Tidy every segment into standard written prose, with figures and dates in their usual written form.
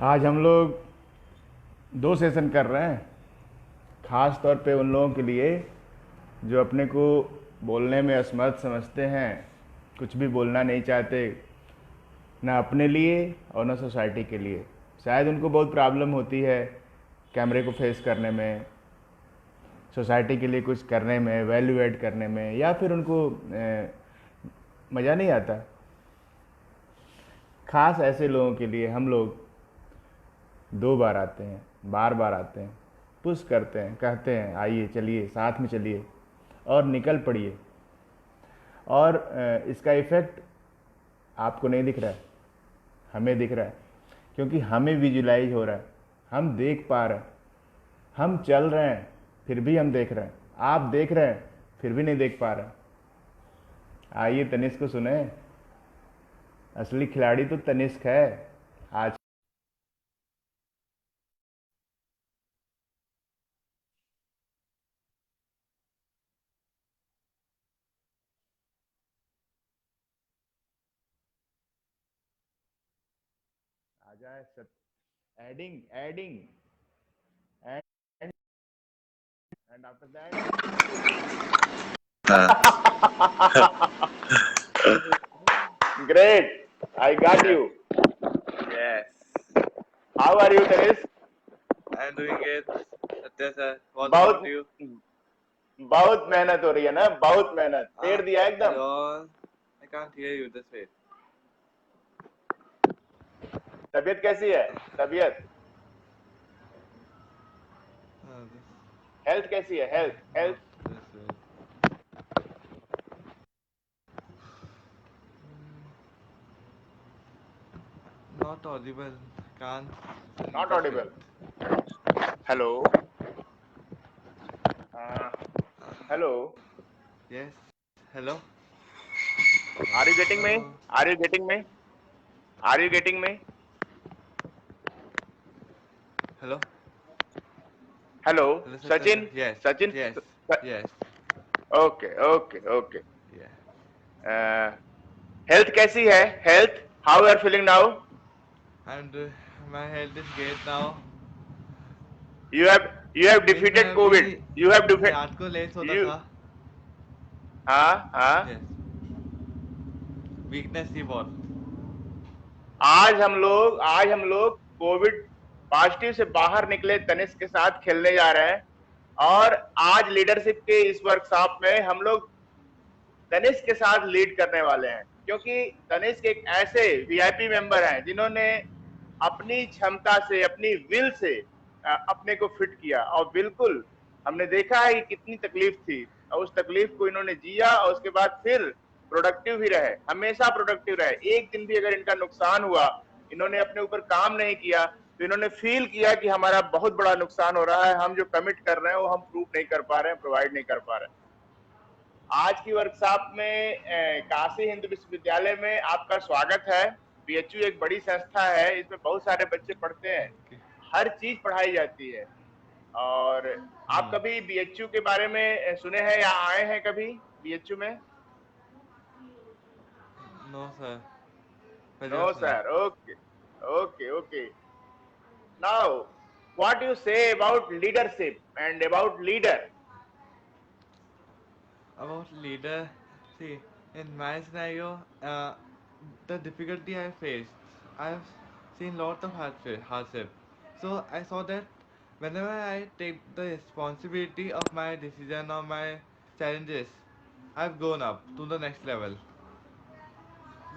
आज हम लोग दो सेशन कर रहे हैं, खास तौर पे उन लोगों के लिए जो अपने को बोलने में असमर्थ समझते हैं, कुछ भी बोलना नहीं चाहते, ना अपने लिए और ना सोसाइटी के लिए। शायद उनको बहुत प्रॉब्लम होती है कैमरे को फेस करने में, सोसाइटी के लिए कुछ करने में, वैल्यू ऐड करने में, या फिर उनको मज़ा नहीं आता। खास ऐसे लोगों के लिए हम लोग दो बार आते हैं, बार बार आते हैं, पुश करते हैं, कहते हैं आइए चलिए साथ में चलिए और निकल पड़िए। और इसका इफ़ेक्ट आपको नहीं दिख रहा है, हमें दिख रहा है, क्योंकि हमें विजुलाइज हो रहा है, हम देख पा रहे हैं, हम चल रहे हैं फिर भी हम देख रहे हैं, आप देख रहे हैं फिर भी नहीं देख पा रहे हैं। आइए तनिष्क को सुने, असली खिलाड़ी तो तनिष्क है आज। आ जाए सत adding adding and and after that Uh, great, I got you. yes, How are you, Tanish? I'm doing it. Satya sir, what about बहुत you? बहुत मेहनत हो रही है ना, बहुत मेहनत, पेड़ Ah, दिया एकदम। your, I can't hear you this way. तबीयत कैसी है? तबीयत, This, हेल्थ कैसी है? Health not health this way. Not audible. Can't listen not this way. Audible. Hello, hello, Yes. Hello. Are you getting me? Hello. Are you getting me? Are you getting me? Hello. Hello, Hello, Satya sir. Sachin, Yes. Sachin, Yes. Yes. Okay okay okay. Yeah. Health कैसी है? Health, how are feeling now? And my health is great now. You have you have दिन में defeated अभी Covid, you have defeat रात को late होता you. था. हाँ हाँ। Yes. वीकनेस थी बहुत. आज हम लोग कोविड पॉजिटिव से बाहर निकले तनिष्क के साथ खेलने जा रहे हैं। और आज लीडरशिप के इस वर्कशॉप में हम लोग तनिष्क के साथ लीड करने वाले हैं, क्योंकि तनिष्क एक ऐसे वीआईपी मेंबर हैं जिन्होंने अपनी क्षमता से, अपनी विल से अपने को फिट किया। और बिल्कुल हमने देखा है कि कितनी तकलीफ थी, और उस तकलीफ को इन्होंने जिया और उसके बाद फिर प्रोडक्टिव भी रहे, हमेशा प्रोडक्टिव रहे। एक दिन भी अगर इनका नुकसान हुआ, इन्होंने अपने ऊपर काम नहीं किया, तो इन्होंने फील किया कि हमारा बहुत बड़ा नुकसान हो रहा है, हम जो कमिट कर रहे हैं वो हम प्रूव नहीं कर पा रहे हैं, प्रोवाइड नहीं कर पा रहे हैं। आज की वर्कशॉप में काशी हिंदू विश्वविद्यालय में आपका स्वागत है। बीएचयू एक बड़ी संस्था है, इसमें बहुत सारे बच्चे पढ़ते हैं, Okay. हर चीज पढ़ाई जाती है। और आप Hmm. कभी बीएचयू के बारे में सुने हैं या आए हैं कभी बीएचयू में? No, sir. नो पहली बार सुना. Sir, okay okay okay. Now what you say about leadership and about leader? About leader, see, in my scenario, the difficulty I faced, I've seen lot of hardship. So I saw that whenever I take the responsibility of my decision or my challenges, I've gone up to the next level.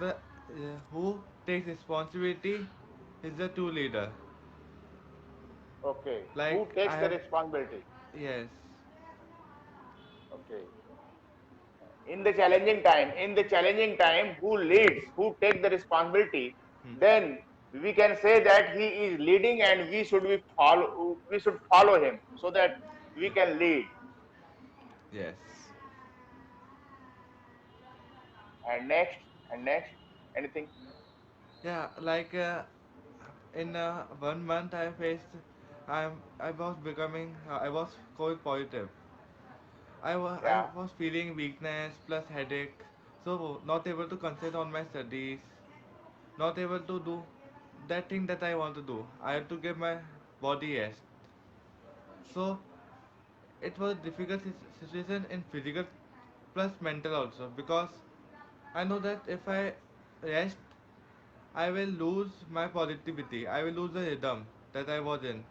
The who takes responsibility is the true leader. Okay, who Like I takes द have, responsibility? yes. Okay. In the challenging time, who leads, who take the responsibility, Hmm. then we can say that he is leading and we should follow him so that we can lead. Yes. And next, and next, anything? Yeah, like in 1 month I was becoming I was COVID positive. I Yeah. was feeling weakness plus headache, so not able to concentrate on my studies, not able to do that thing that I want to do. I have to give my body rest. So it was a difficult situation in physical plus mental also, because I know that if I rest, I will lose my positivity. I will lose the rhythm that I was in.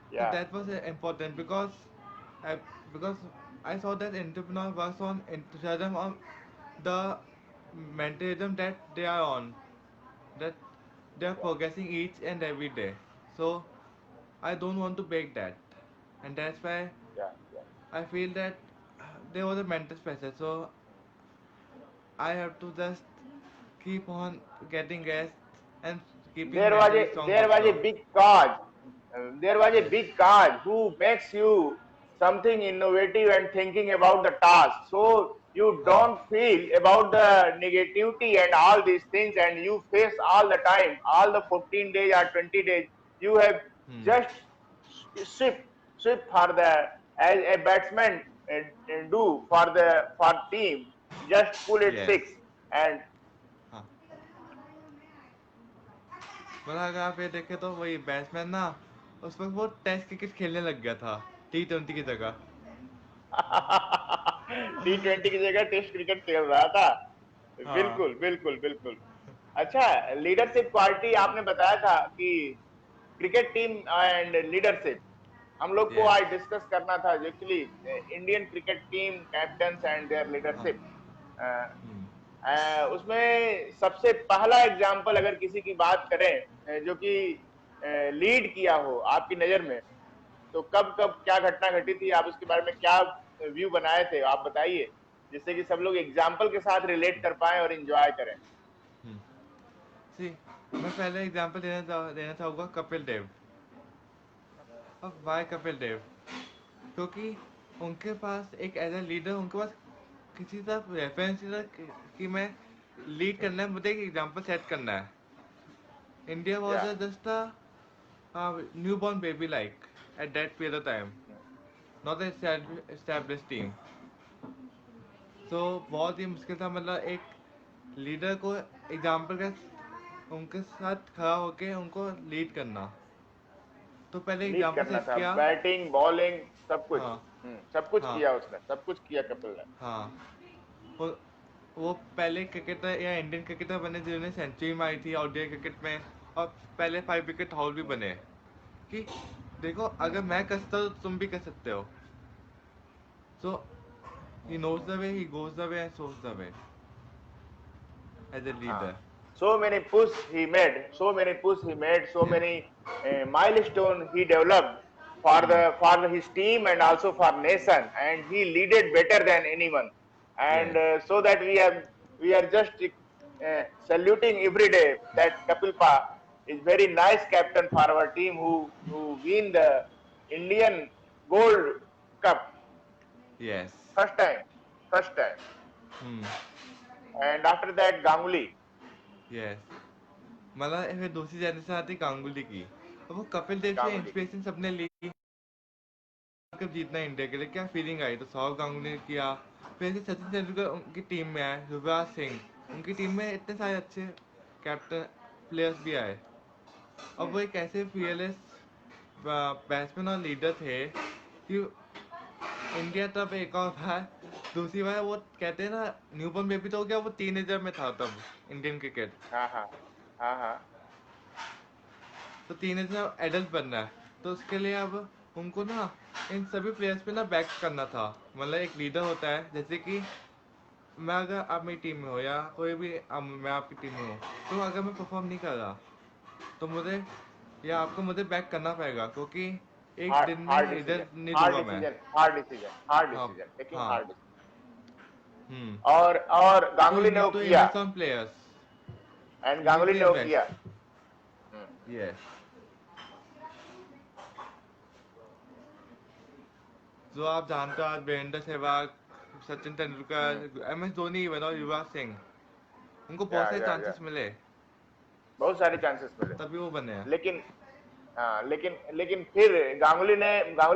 So Yeah, that was important, I because I saw that entrepreneur works on enthusiasm, on the mentalism that they are on, that they are yeah, progressing each and every day. So I don't want to break that, and that's why yeah, yeah. I feel that there was a mental pressure. So I have to just keep on getting rest and keeping mentally strong There was a also. big cause. There was a Yes. big cause who makes you something innovative and thinking about the task. So you Huh. don't feel about the negativity and all these things, and you face all the time, all the 14 days or 20 days. You have Hmm. just sweep, sweep for the as a batsman do for team. Just pull it Yes. six and हाँ, मतलब अगर आप ये देखें तो वही batsman ना, उस वक्त वो टेस्ट क्रिकेट खेलने लग गया था T20 की जगह। T20 की जगह टेस्ट क्रिकेट खेल रहा था। हाँ। बिल्कुल बिल्कुल बिल्कुल। अच्छा, लीडरशिप क्वालिटी आपने बताया था कि क्रिकेट टीम एंड लीडरशिप हम लोग को यस। आज डिस्कस करना था actually Indian cricket team captains and their हाँ। लीडरशिप। हम्म। उसमें सबसे पहला एग्जांपल अगर किसी की बात करें जो कि लीड किया हो आपकी नजर में, तो कब कब क्या घटना घटी थी, आप उसके बारे में क्या व्यू बनाए थे, आप बताइए, जिससे कि सब लोग एग्जाम्पल के साथ रिलेट कर पाए और एंजॉय करें। हम्म। सी, मैं पहले एग्जांपल देना चाहूँगा कपिल देव। अब वाई कपिल देव? क्योंकि उनके पास एक एज ए लीडर, उनके पास किसी तरफ रेफरेंस था कि मैं लीड करना है, मुझे एक एग्जांपल सेट करना है। इंडिया या was just a new born baby like at that period of time, not established team. तो बहुत ही मुश्किल था, मतलब एक लीडर को एग्जाम्पल का उनके साथ खड़ा होके उनको लीड करना। तो पहले लीड एग्जाम्पल करना सेट था, किया। बैटिंग बॉलिंग सब कुछ। हाँ। सब कुछ हाँ। किया उसने, सब कुछ किया कपिल ने। हाँ। वो वो पहले क्रिकेटर या इंडियन क्रिकेटर बने जिन्होंने सेंचुरी मारी थी ओडीआई क्रिकेट में, और पहले 5 विकेट हाउल भी बने, कि देखो अगर मैं कर सकता हूँ तो तुम भी कर सकते हो। So he knows the way, he goes the way and shows the way as a हाँ, leader. so many push he made, so many push he made, so many milestone he developed hmm. for his team and also for nation, and he leaded better than anyone, and yes. so that we are just saluting every day that Kapil Pa is very nice captain for our team who win the Indian Gold Cup yes. first time, first time, hmm. and after that Ganguly. Yes. मतलब फिर दूसरी generation आती गांगुली की, और वो कपिल देव से Ganguly. Inspiration सबने ली। Cup जीतना इंडिया के लिए क्या फीलिंग आई, तो सौरव गांगुली ने किया। फिर से सचिन तेंदुलकर उनकी टीम में आए, युवराज सिंह उनकी टीम में, इतने सारे अच्छे कैप्टन प्लेयर्स भी आए। और वो एक ऐसे फियरलेस बैट्समैन और लीडर थे कि इंडिया तब एक और बार, दूसरी बार वो कहते हैं ना, न्यूबॉर्न बेबी तो हो गया, वो टीनेजर में था तब इंडियन क्रिकेट। हाँ हाँ हाँ हाँ। तो टीनेजर एडल्ट बनना है, तो उसके लिए अब उनको ना इन सभी प्लेयर्स पे ना बैक करना था। मतलब एक लीडर होता है, जैसे कि मैं, अगर आप मेरी टीम में हो या कोई भी मैं आपकी टीम में हूँ, तो अगर मैं परफॉर्म नहीं कर रहा तो मुझे, या आपको मुझे बैक करना पड़ेगा, क्योंकि एक हार्ड दिन में हार्ड लीडर डिसीजन, नहीं हार्ड दूंगा मैं। डिसीजन, हार्ड डिसीजन, हार्ड हाँ। डिसीजन, टेकिंग हाँ। Hard decision. हम्म। और सो यू गांगुली ने वो नीड टू किया, invest on players, and you need Ganguly to ने वो किया। इन्वेस्ट। यस। जो आप जानते हो, आज वीरेंद्र सहवाग, सचिन तेंदुलकर, एम एस धोनी, और युवराज सिंह, उनको बहुत सारे या चांसेस मिले, बहुत सारे चांसेस मिले, तभी वो बने हैं। लेकिन हाँ, लेकिन फिर गांगुली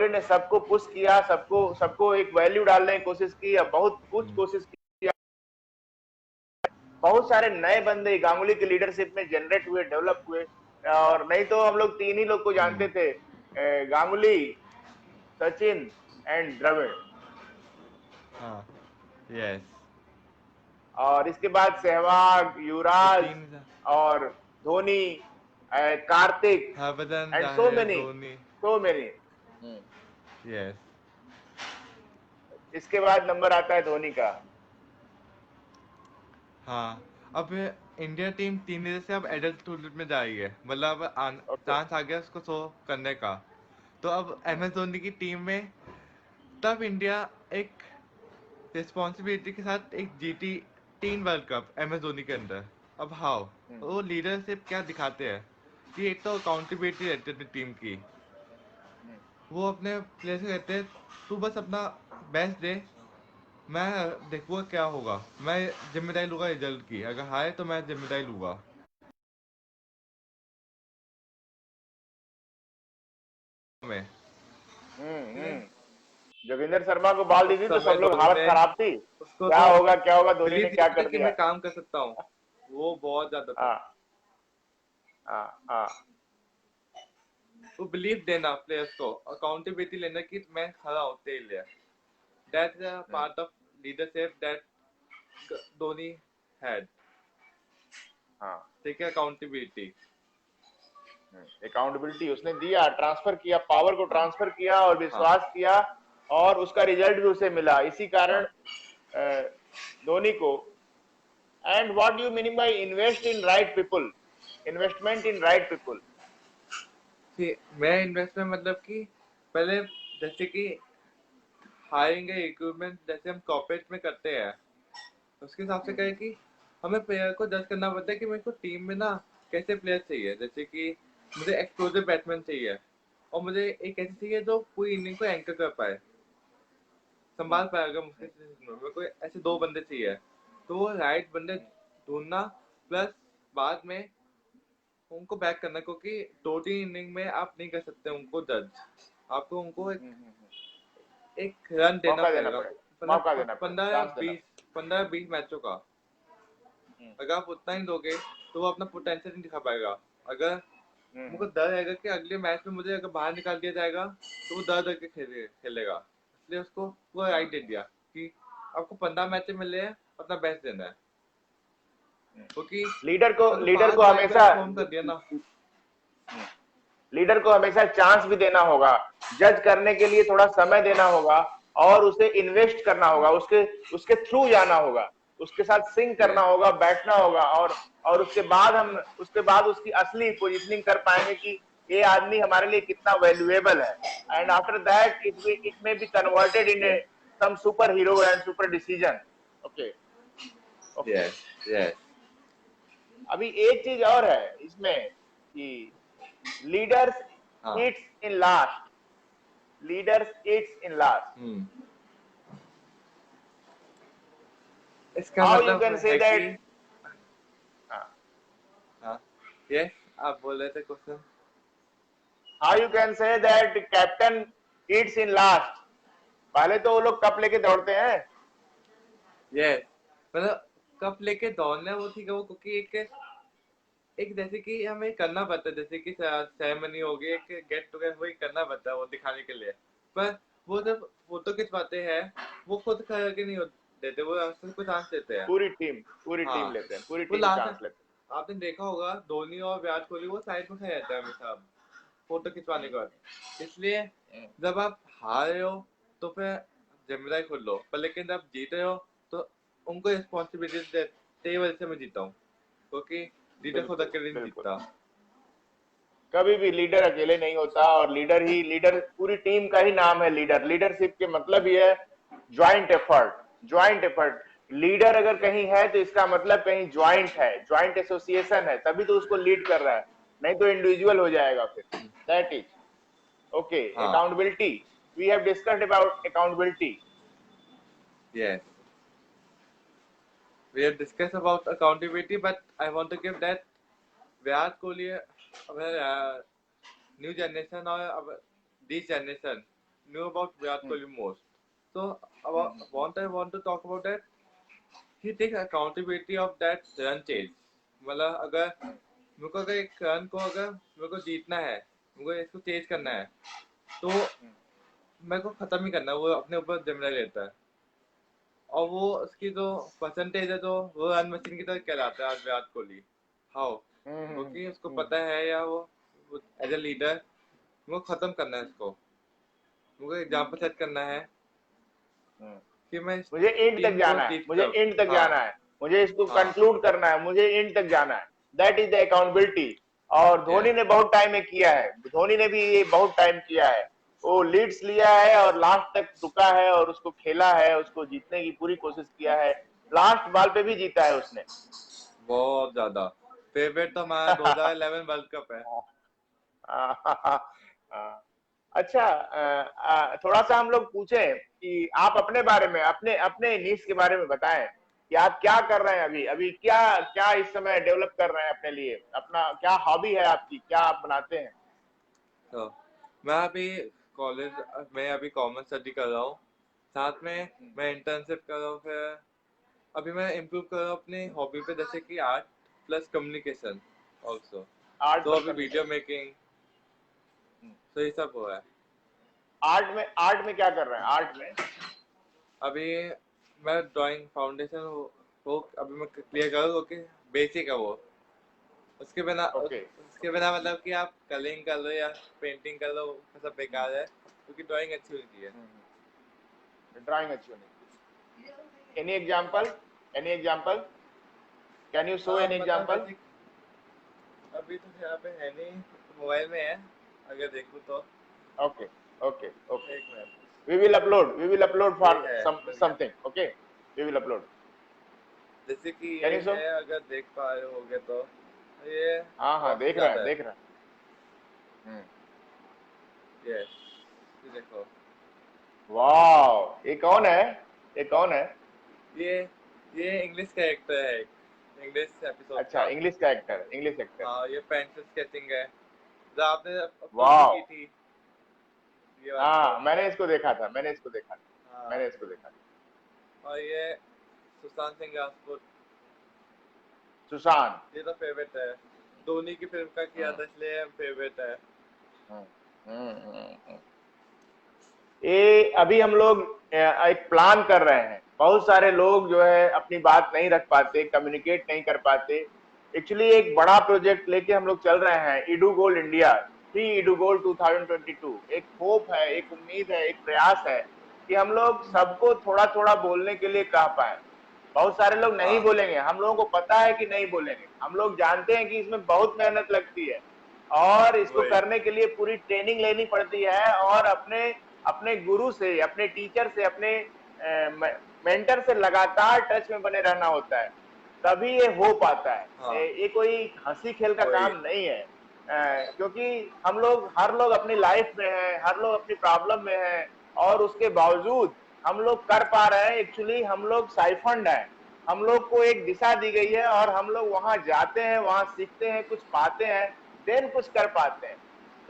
ने सबको पुश किया, सबको सबको एक वैल्यू डालने की कोशिश की, बहुत कुछ हम्म। कोशिश की। बहुत सारे नए बंदे गांगुली की लीडरशिप में जनरेट हुए, डेवलप हुए। और नहीं तो हम लोग तीन ही लोग को जानते थे, गांगुली, सचिन एंड द्रविड़। हाँ, यस, और इसके बाद सहवाग, ये युवराज तीन और धोनी, कार्तिक हरभजन एंड सो जाहिर many, Dhoni. So many. Yes, इसके बाद नंबर आता है धोनी का। हाँ। अब इंडिया टीम 3 दिन से अब एडल्ट टूर्नामेंट में जा रही है, मतलब अब ओके। चांस आ गया उसको शो करने का। तो अब एम एस धोनी की टीम में तब इंडिया एक रिस्पॉन्सिबिलिटी के साथ एक जीती 3 world cup M S Dhoni के अंदर। अब हाउ वो लीडरशिप क्या दिखाते हैं कि एक तो अकाउंटेबिलिटी रहती है अपनी टीम की। वो अपने प्लेयर से कहते हैं तू बस अपना बेस्ट दे, मैं देखूंगा क्या होगा, मैं जिम्मेदारी लूंगा रिजल्ट की, अगर हारे तो मैं जिम्मेदारी लूंगा। मैं जोगिंदर शर्मा को बॉल दी उस थी तो सब समय लोग धोनी हालत ने खराब थी, उसको क्या तो होगा क्या होगा, धोनी बिलीव ने क्या दिया था कर कि दिया। मैं काम कर सकता हूँ, वो बहुत ज्यादा था। हाँ हाँ हाँ। वो बिलीव देना प्लेयर्स को, अकाउंटेबिलिटी लेना कि मैं खड़ा हूँ तेरे लिए। That's a part of leadership that Dhoni had. हाँ, ठीक है, अकाउंटेबिलिटी। अकाउंटेबिलिटी उसने दिया, ट्रांसफर किया, पावर को हाँ, ट्रांसफर किया और हाँ, विश्वास किया, और उसका रिजल्ट भी उसे मिला। इसी कारण हाँ। धोनी को। And what you meaning bye invest in right people, investment in right people? मैं इन्वेस्टमेंट मतलब कि पहले जैसे कि हायरिंग इक्विपमेंट जैसे हम कॉर्पोरेट में करते हैं, उसके हिसाब से कहें कि हमें प्लेयर को जज करना पड़ता है कि मेरे को टीम में ना कैसे प्लेयर चाहिए। जैसे कि मुझे एक्सप्लोसिव बैट्समैन चाहिए, और मुझे एक ऐसी चाहिए जो पूरी इनिंग को एंकर कर पाए, संभाल पाएगा मुश्किल सिचुएशन में। मेरे को ऐसे 2 बंदे चाहिए, तो वो राइट बंदे ढूंढना, प्लस बाद में उनको बैक करना, क्योंकि 2-3 इनिंग में आप नहीं कर सकते उनको जज। आपको उनको एक रन देना मौका देना पड़ेगा, पड़ेगा, मतलब मौका देना पड़ेगा, पंद्रह चांस देना बीस 15-20 मैचों का। पड़ेगा। अगर आप उतना ही दोगे तो वो अपना पोटेंशियल नहीं दिखा पाएगा। अगर मुझको डर रहेगा कि अगले मैच में मुझे अगर बाहर निकाल दिया जाएगा तो वो डर डर के खेलेगा, इसलिए उसको पूरा राइट दे दिया कि आपको 15 मैच मिले हैं, अपना बेस्ट देना है। क्योंकि अगर लीडर को 5 मैच में हमेशा परफॉर्म कर दिया ना। लीडर को हमेशा चांस भी देना होगा, जज करने के लिए थोड़ा समय देना होगा, और उसे इन्वेस्ट करना होगा, उसके उसके थ्रू जाना होगा, उसके साथ सिंक करना यस, होगा, बैठना होगा, और उसके बाद उसकी असली पोजीशनिंग कर पाएंगे कि ये आदमी हमारे लिए कितना वैल्यूएबल है। And after that it may be converted in yes, some super hero and super decision. Okay okay. Yes, yes. अभी एक चीज और है इसमें कि लीडर्स हाँ। Eats in last, leaders eats in last. इसका हाउ यू मतलब कैन से है कि दैट? हाँ, यस, आप बोल रहे थे question. How you can say that captain Yeats in last? पहले तो वो लोग कप लेके दौड़ते हैं। यस, मतलब कप लेके दौड़ना वो ठीक है, वो क्योंकि एक एक जैसे कि हमें करना पड़ता है, जैसे कि सेरेमनी हो गई, एक गेट टुगेदर वही करना पड़ता है वो दिखाने के लिए। पर वो जब फोटो खिंचवाते हैं वो खुद खड़े के नहीं देते, वो सबको चांस देते हैं। पूरी टीम हाँ, लेते हैं, पूरी वो टीम लास्ट में चांस लेते आपने देखा होगा धोनी और विराट कोहली वो साइड में खड़े रहते हैं हमेशा फोटो खिंचवाने के बाद। इसलिए हैं। जब आप हार रहे हो तो फिर जिम्मेदारी खुद लो, पर लेकिन जब जीत रहे हो तो उनको रिस्पॉन्सिबिलिटी देते ही वजह से मैं जीता हूँ, क्योंकि लीडर खुद बिल्कुल अकेले नहीं बिल्कुल, जीतता। कभी भी लीडर अकेले नहीं होता, और लीडर पूरी टीम का ही नाम है लीडर। लीडरशिप के मतलब ही है joint effort, joint effort. Leader अगर कहीं है तो इसका मतलब कहीं ज्वाइंट है, ज्वाइंट एसोसिएशन है, तभी तो उसको लीड कर रहा है, नहीं तो इंडिविजुअल हो जाएगा फिर। That is okay. हाँ, accountability, we have discussed about accountability. yes, we have discussed about accountability, but I want to give that Virat Kohli, new generation or this generation knew about Virat Kohli most. So I want to talk about that he takes accountability of that run chase. मतलब अगर मेरे को अगर एक run को अगर मेरे को जीतना है, मेरे को इसको चेज करना है, तो मेरे को खत्म ही करना है, वो अपने ऊपर जिम्मेदारी लेता है। और वो उसकी जो परसेंटेज है, तो वो रन मशीन की तरह कहलाता है आज विराट कोहली। हाउ क्योंकि उसको पता है, या वो एज ए लीडर वो खत्म करना है इसको, मुझे एग्जाम्पल सेट करना है कि मैं मुझे एंड तक टीम को जाना है, टीच मुझे कर। एंड तक हाँ जाना है, मुझे इसको हाँ कंक्लूड करना है, मुझे एंड तक जाना है। That is the accountability. और धोनी यस ने बहुत टाइम में किया है, धोनी ने भी ये बहुत टाइम किया है। वो लीड्स लिया है और लास्ट तक रुका है और उसको खेला है, उसको जीतने की पूरी कोशिश किया है। लास्ट बॉल पे भी जीता है उसने। बहुत ज्यादा। फेवरेट तो हमारा 2011 वर्ल्ड कप है। अच्छा, थोड़ा सा हम लोग पूछें कि आप अपने बारे में, अपने अपने नीश के बारे में बताएं कि आप क्या कर रहे हैं अभी, अभी क्या क्या इस समय डेवलप कर रहे हैं अपने लिए, अपना क्या हॉबी है आपकी, क्या आप बनाते हैं? तो मैं अभी कॉलेज में अभी कॉमर्स स्टडी कर रहा हूँ, साथ में मैं इंटर्नशिप कर रहा हूँ। फिर अभी मैं इम्प्रूव कर रहा हूँ अपनी हॉबी पे, जैसे कि art plus communication also. Art तो पर अभी वीडियो कम्युनिकेशन। मेकिंग, तो ये सब हो रहा है। आर्ट में क्या कर रहे हैं आर्ट में? अभी मैं ड्राइंग फाउंडेशन वो अभी मैं क्लियर करूँ, ओके। बेसिक है वो। ओके। उसके बिना मतलब कि आप कलरिंग कर लो या पेंटिंग कर लो, वो सब बेकार है, क्योंकि ड्राइंग अच्छी होती है। ड्राइंग अच्छी होनी चाहिए। Any example, any example, can you show any मतलब एग्जांपल? बेसिक अभी तो यहाँ पे है नहीं, मोबाइल में है, अगर देखूँ तो। Okay, okay, okay. एक minute. We will upload for ये है, मिल गया। something. Okay, we will upload. जैसे कि Can ये you show? है, अगर देख पा रहे होगे तो ये हाँ हाँ, काफी देख रहा है, ज्यादा है। देख रहा है। ये देखो। वाह, ये कौन है? ये कौन है? ये ये इंग्लिश कैरेक्टर है, एक इंग्लिश एपिसोड अच्छा, का। इंग्लिश का एक्टर, इंग्लिश एक्टर। हाँ, ये पेंसिल स्केचिंग है, जो आपने अपलोड भी वाह। की थी, ये वाली तो। हाँ, मैंने इसको देखा था, मैंने इसको देखा था, हाँ, मैंने इसको देखा था। और ये सुशांत सिंह राजपूत, सुशांत। ये तो फेवरेट है। धोनी की फिल्म का किया हम्म, था, इसलिए फेवरेट है। हम्म, हम्म। ये अभी हम लोग एक प्लान कर रहे हैं। बहुत सारे लोग जो है अपनी बात नहीं रख पाते, कम्युनिकेट नहीं कर पाते। एक्चुअली एक बड़ा प्रोजेक्ट लेके हम लोग चल रहे हैं, इडू गोल्ड इंडिया, फ्री इडू गोल्ड 2022। एक होप है, एक उम्मीद है, एक प्रयास है कि हम लोग सबको थोड़ा थोड़ा बोलने के लिए कह पाए। बहुत सारे लोग नहीं हाँ बोलेंगे, हम लोगों को पता है कि नहीं बोलेंगे, हम लोग जानते हैं कि इसमें बहुत मेहनत लगती है और इसको वही। करने के लिए पूरी ट्रेनिंग लेनी पड़ती है और अपने अपने गुरु से, अपने टीचर से, अपने मेंटर से लगातार टच में बने रहना होता है, तभी ये हो पाता है। हाँ ये कोई हंसी खेल का वही। काम नहीं है। क्योंकि हम लोग, हर लोग अपनी लाइफ में है, हर लोग अपनी प्रॉब्लम में है और उसके बावजूद हम लोग कर पा रहे हैं। एक्चुअली हम लोग साइफंड है, हम लोग को एक दिशा दी गई है और हम लोग वहां जाते हैं, वहां सीखते हैं, कुछ पाते हैं, देन कुछ कर पाते हैं।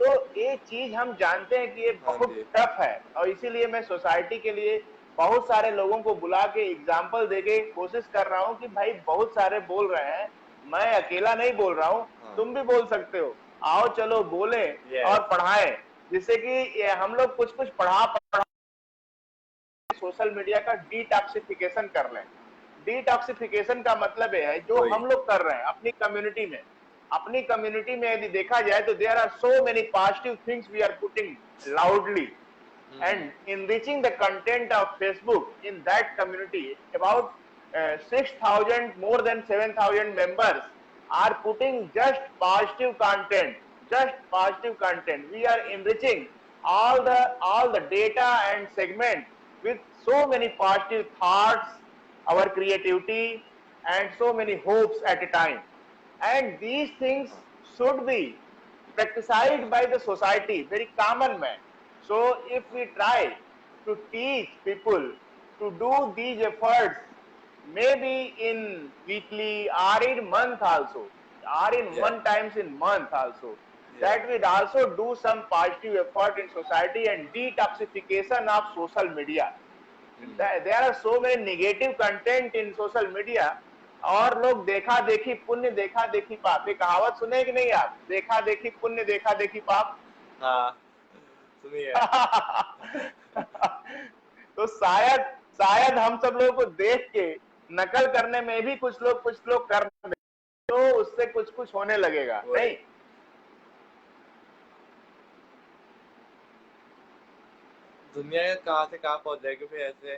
तो ये चीज हम जानते हैं कि ये हाँ बहुत जी। टफ है और इसीलिए मैं सोसाइटी के लिए बहुत सारे लोगों को बुला के एग्जाम्पल देके कोशिश कर रहा हूँ कि भाई बहुत सारे बोल रहे हैं, मैं अकेला नहीं बोल रहा हूँ, हाँ तुम भी बोल सकते हो, आओ चलो बोले और यस पढ़ाएं, जिससे कि हम लोग कुछ कुछ पढ़ा सोशल मीडिया का डिटॉक्सिफिकेशन कर लें। डिटॉक्सिफिकेशन का मतलब है जो वही। हम लोग कर रहे हैं अपनी कम्युनिटी में, अपनी कम्युनिटी में यदि देखा जाए तो there are so many positive things we are putting loudly and enriching the content of Facebook in that community. About 6,000, more than 7,000 members are putting just positive content, just positive content. We are enriching all the data and segment with so many positive thoughts, our creativity, and so many hopes at a time. And these things should be practiced by the society, very common man. So if we try to teach people to do these efforts, maybe in weekly or in month also, or in या one times in month also, या that will also do some positive effort in society and detoxification of social media. there are so many negative content in social media, और लोग देखा देखी पुण्य देखा देखी पाप, ये कहावत सुने कि नहीं आप? देखा देखी पुण्य देखा देखी पाप। हाँ सुनी है। तो शायद शायद हम सब लोगों को देख के नकल करने में भी कुछ लोग कर दे, तो उससे कुछ कुछ होने लगेगा नहीं। दुनिया कहाँ से कहाँ पहुंच जाएगी, फिर ऐसे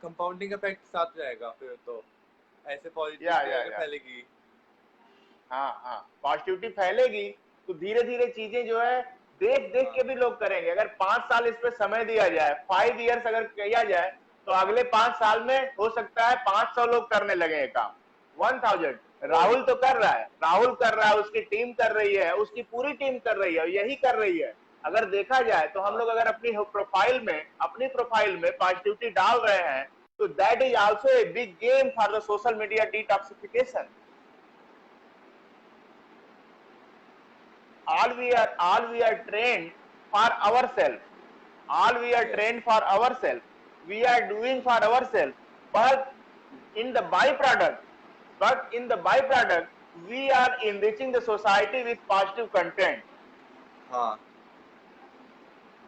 कंपाउंडिंग इफेक्ट साथ जाएगा, फिर तो ऐसे पॉजिटिविटी फैलेगी। हाँ, पॉजिटिविटी फैलेगी तो धीरे धीरे चीजें जो है देख देख के भी लोग करेंगे। अगर 5 साल इस पे समय दिया जाए, 5 इयर्स अगर किया जाए, तो अगले 5 साल में हो सकता है 500 लोग करने लगे काम, 1000। राहुल तो कर रहा है, राहुल कर रहा है, उसकी टीम कर रही है, उसकी पूरी टीम कर रही है, यही कर रही है। अगर देखा जाए तो हम लोग अगर अपनी प्रोफाइल में पॉजिटिविटी डाल रहे हैं, तो that is also a big game for the social media detoxification. all we are trained for ourselves, we are doing for ourselves, but in the byproduct we are enriching the society with positive content.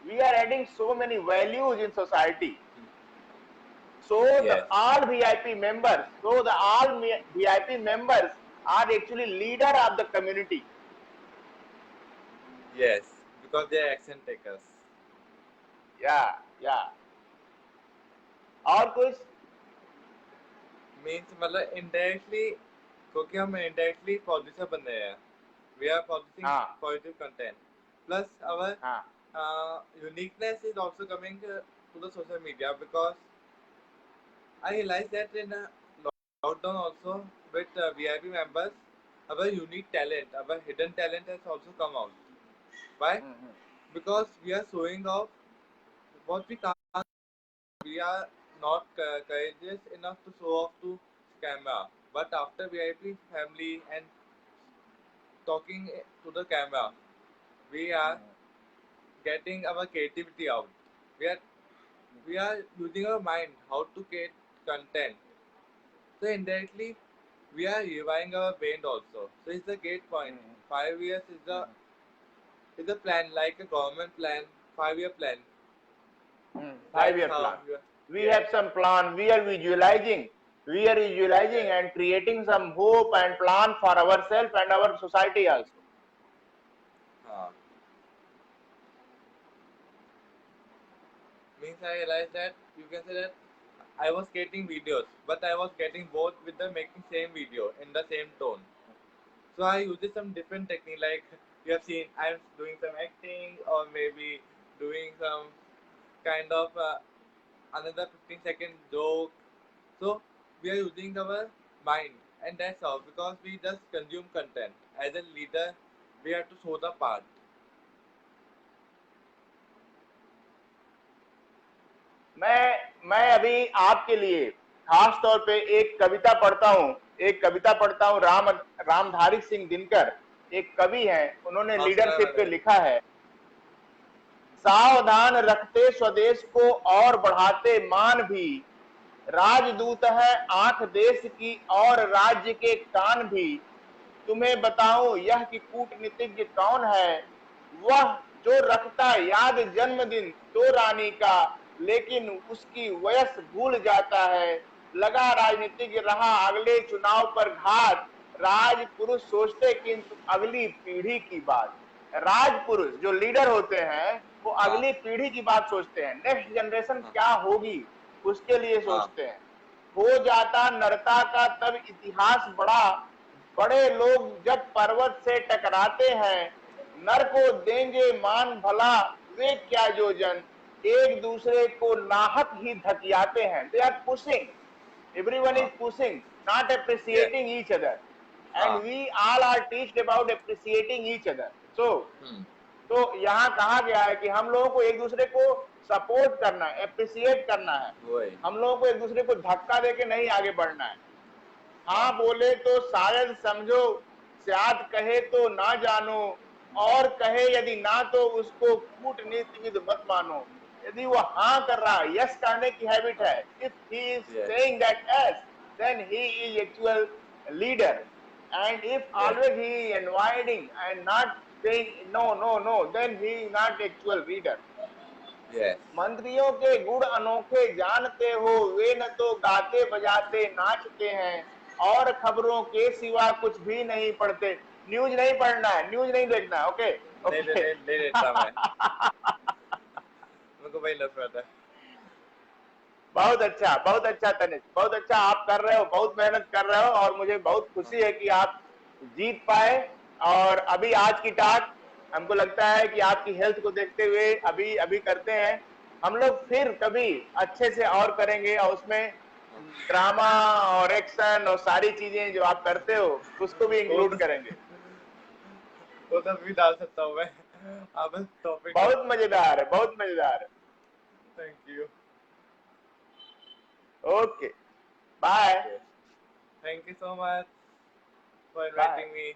We are adding so many values in society. So all VIP members are actually leader of the community. Yes, because they are action takers. Yeah. और कुछ means मतलब indirectly, क्योंकि हम indirectly positive बन रहे हैं, we are positive positive content, plus our uniqueness is also coming to the social media, because I realise that in lockdown also with VIP members, our unique talent, our hidden talent has also come out. Why? Because we are showing off what we can't. We are not courageous enough to show off to camera, but after VIP family and talking to the camera, we are getting our creativity out. We are using our mind how to create content. So indirectly, we are reviving our brain also. So it's a great point. 5 years is a plan, like a government plan, 5-year plan. 5-year plan. We have some plan. We are visualizing and creating some hope and plan for ourselves and our society also. Means I realized that you can say that I was creating videos, but I was getting bored with the making same video in the same tone. So I used some different technique, like you have seen I'm doing some acting, or maybe doing some kind of another 15-second joke. So we are using our mind, and that's all, because we just consume content. As a leader, we have to show the part. मैं अभी आपके लिए खास तौर पे एक कविता पढ़ता हूँ। रामधारी सिंह दिनकर एक कवि हैं, उन्होंने लीडरशिप पे लिखा है, सावधान रखते स्वदेश को और बढ़ाते मान भी, राजदूत है आंख देश की और राज्य के कान भी, तुम्हें बताऊं यह कि कूटनीतिज्ञ कौन है, वह जो रखता याद जन्मदिन तो रानी का, लेकिन उसकी वयस भूल जाता है, लगा राजनीतिज्ञ रहा अगले चुनाव पर घात, राजपुरुष सोचते किंतु अगली पीढ़ी की बात। राजपुरुष जो लीडर होते हैं वो अगली पीढ़ी की बात सोचते हैं, नेक्स्ट जनरेशन क्या होगी उसके लिए सोचते हैं। हो जाता नरता का तब इतिहास बड़ा, बड़े लोग जब पर्वत से टकराते हैं, नर को देंगे मान भला वे क्या जो जन, एक दूसरे को नाहक ही धकियाते हैं। They are pushing, everyone is pushing, not appreciating each other, and we all are teached about appreciating each other. तो यहाँ कहा गया है कि हम लोगों को एक दूसरे को सपोर्ट करना है, अप्रिशिएट करना है, हम लोगों को एक दूसरे को धक्का देके नहीं आगे बढ़ना है। हाँ बोले तो शायद समझो, शायद कहे तो ना जानो, और कहे यदि ना तो उसको कूटनीतिविद मत मानो। यदि वो हाँ कर रहा है, यस करने की हैबिट है, if he is Yes. Saying that yes, then he is actual leader. And if Yes. always he is inviting and not saying no, no, no, then he is not actual leader. Yes. मंत्रियों के गुण अनोखे जानते हो, वे न तो गाते बजाते नाचते हैं और खबरों के सिवा कुछ भी नहीं पढ़ते। न्यूज नहीं पढ़ना है, न्यूज नहीं देखना है, ओके नहीं नहीं ओके। नहीं नहीं देखता मैं, मेरे को वही नफरत है। बहुत अच्छा तनिष, बहुत अच्छा आप कर रहे हो, बहुत मेहनत कर रहे हो और मुझे बहुत खुशी है कि आप जीत पाए। और अभी आज की टास्क हमको लगता है कि आपकी हेल्थ को देखते हुए अभी अभी करते हैं। हम लोग फिर कभी अच्छे से और करेंगे और उसमें ड्रामा और एक्शन और सारी चीजें जो आप करते हो उसको भी वो इंक्लूड तो करेंगे। वो तो भी डाल सकता हूँ मैं, आप बस टॉपिक। बहुत मजेदार है, बहुत मजेदार है। Thank you. Okay, bye thank you so much for bye. Inviting me.